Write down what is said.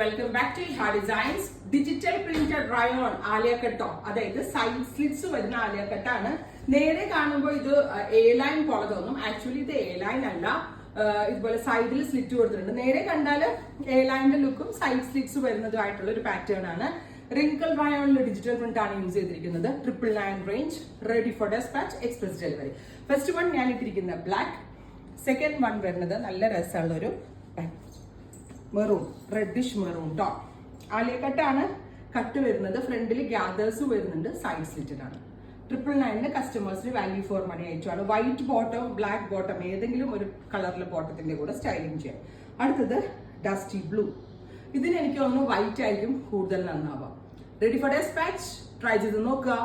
Welcome back to ഹാ designs. Digital printed rayon Alia കട്ടോ, അതായത് സൈഡ് സ്ലിറ്റ്സ് വരുന്ന ആലിയ കട്ടാണ്. നേരെ കാണുമ്പോൾ ഇത് എ ലൈൻ പോലെ തോന്നും. ആക്ച്വലി ഇത് എ ലൈൻ അല്ല. ഇതുപോലെ സൈഡിൽ സ്ലിറ്റ് കൊടുത്തിട്ടുണ്ട്. നേരെ കണ്ടാൽ എ ലൈനിന്റെ ലുക്കും സൈഡ് സ്ലിറ്റ്സ് വരുന്നതുമായിട്ടുള്ള ഒരു പാറ്റേൺ ആണ്. റിങ്കിൾ റയോണിൽ ഡിജിറ്റൽ പ്രിന്റ് ആണ് യൂസ് ചെയ്തിരിക്കുന്നത്. 999 range, ready for dispatch, express delivery. First one ഞാൻ ഇട്ടിരിക്കുന്നത് ബ്ലാക്ക്. സെക്കൻഡ് വൺ വരുന്നത് നല്ല രസമുള്ള ഒരു maroon, reddish maroon top. Alia കട്ടാണ് കട്ട് വരുന്നത്. ഫ്രണ്ടിൽ ഗ്യാദേഴ്സ് വരുന്നുണ്ട്, സൈഡ് സ്ലിറ്റഡ് ആണ്. 999 കസ്റ്റമേഴ്സിന് വാല്യൂ ഫോർ മണി അയച്ചാണ്. വൈറ്റ് ബോട്ടം, ബ്ലാക്ക് ബോട്ടം, ഏതെങ്കിലും ഒരു കളറിലെ ബോട്ടത്തിന്റെ കൂടെ സ്റ്റൈലിംഗ് ചെയ്യാം. അടുത്തത് ഡസ്റ്റി ബ്ലൂ. ഇതിന് എനിക്ക് തോന്നുന്നു വൈറ്റ് ആയിരിക്കും കൂടുതൽ നന്നാവാം. റെഡി ഫോർ ഡെസ്പാച്ച്, ട്രൈ ചെയ്ത് നോക്കുക.